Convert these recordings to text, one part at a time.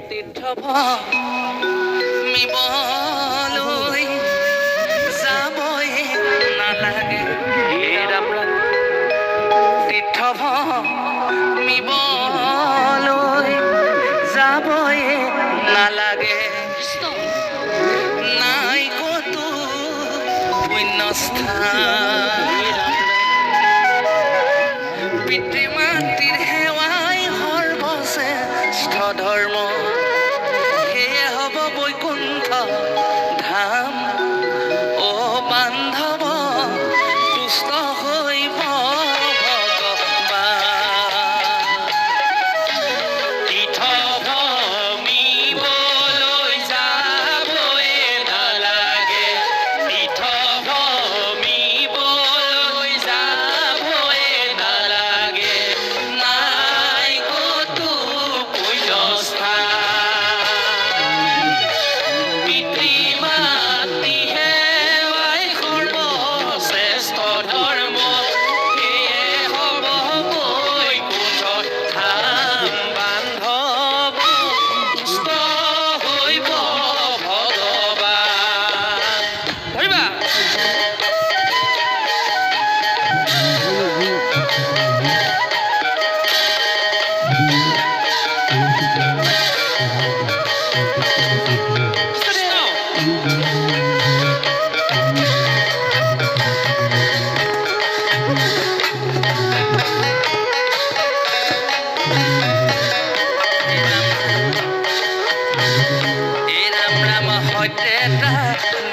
তীৰ্থভূমিলৈ যাবই নালাগে তীৰ্থভূমিলৈ যাবই নালাগে নাই ক'তো পুণ্যস্থান পিতৃ মাতৃৰ সেৱাই সৰ্বশ্ৰেষ্ঠ ধৰ্ম সেয়ে হ'ব বৈকুণ্ঠ ধাম অ বান্ধৱ তুষ্ট হৈব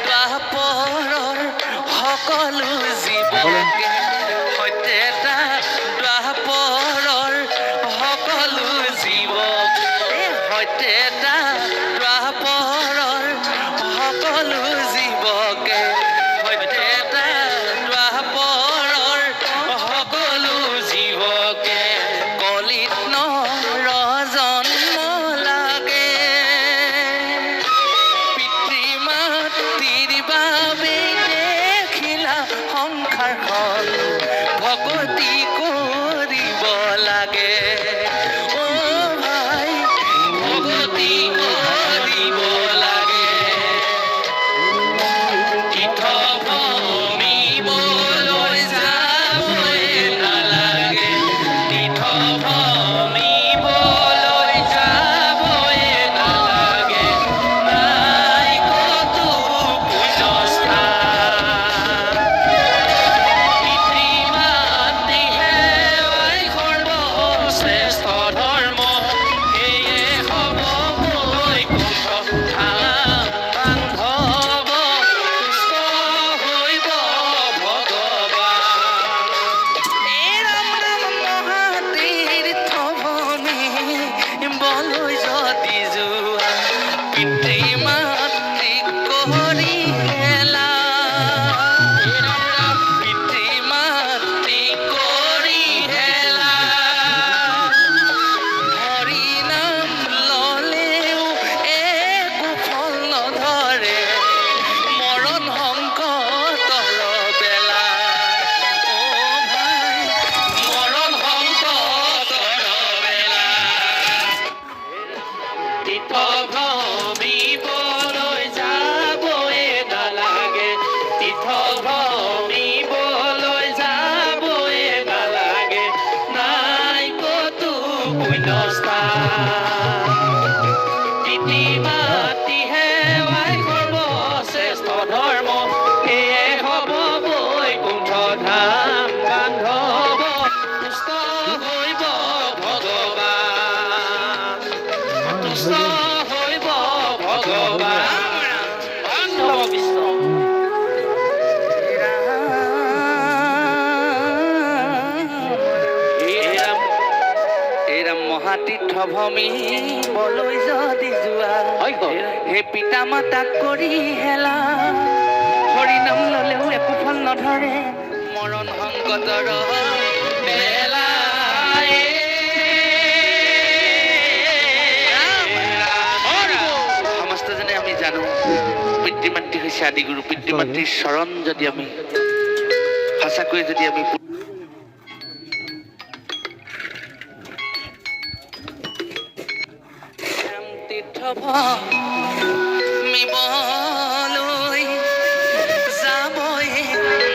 দ্বাপৰৰ সকলো জীৱকে সৈতে দ্বাপৰৰ সকলো জীৱক সৈতে দ্বাপৰৰ সকলো জীৱকে সৈতে দ্বাপৰৰ সকলো জীৱকে কলিত নৰ জন্ম লাগে সংসাৰখন ভগতি কৰিব লাগে অ ভাই ভগতি কৰিব লাগে তীৰ্থভূমিলৈ যাবই নালাগে তীৰ্থভূমিলৈ যাবই নালাগে নাই ক'তো পুণ্যস্থান শ্ৰেষ্ঠ ধৰ্ম সেয়ে হ'ব বৈকুণ্ঠ ধাম বান্ধৱ তুষ্ট হৈব ভগৱান এই ৰাম ৰাম মহাতীৰ্থভূমি বলৈ যদি যোৱা পিতৃ মাতৃক কৰি হেলা পিতৃ মাতৃক কৰি হেলা হৰিনাম ল'লেও একো ফল নধৰে মৰণ সংকটৰ বেলা অ ভাই মৰণ সংকটৰ বেলা তীৰ্থভূমিলৈ যাবই নালাগে তীৰ্থভূমিলৈ যাবই নালাগে নাই ক'তো পুণ্যস্থান পিতৃ মাতৃ সেৱাই সৰ্বশ্ৰেষ্ঠ ধৰ্ম সেয়ে হ'ব বৈকুণ্ঠ ধাম বান্ধৱ তুষ্ট হৈব ভগৱান তুষ্ট হৈব ভগৱান বান্ধৱ কৃষ্ণ এৰাম মহাতীৰ্থভূমি বলৈ যদি যোৱা হে পিতা মাতাক কৰি হেলা হৰিনাম ল'লেও একো ফল নধৰে মৰণ সংকটৰ বেলা সমস্তজনে আমি জানো পিতৃ মাতৃ হৈছে আদিগুৰু পিতৃ মাতৃৰ চৰণ যদি আমি সঁচাকৈয়ে যদি আমি তীৰ্থভূমিলৈ যাবই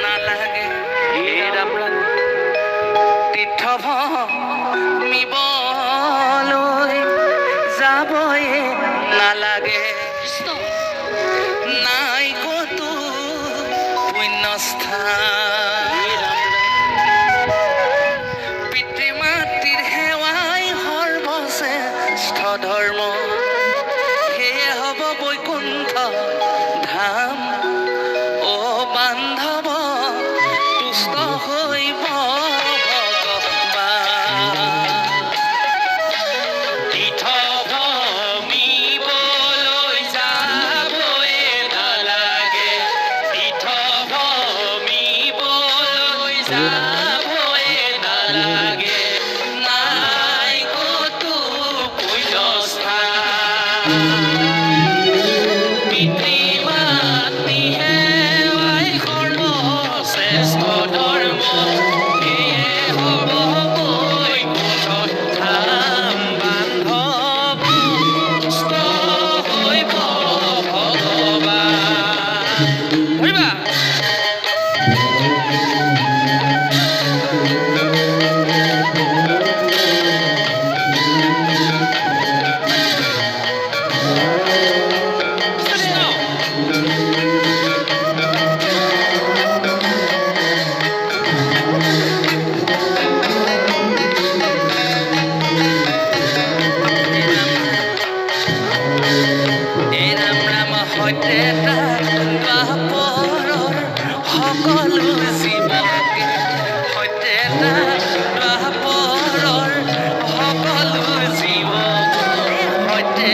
নালাগে তীৰ্থভূমিলৈ যাবই নালাগে নাই ক'তো পুণ্যস্থান পিতৃ মাতৃৰ সেৱাই সৰ্বশ্ৰেষ্ঠ ধৰ্ম সেয়ে হ'ব বৈকুণ্ঠ ধাম অ বান্ধৱ তুষ্ট হৈব সকলো জীৱকে সৈতে সকলো জীৱ সৈতে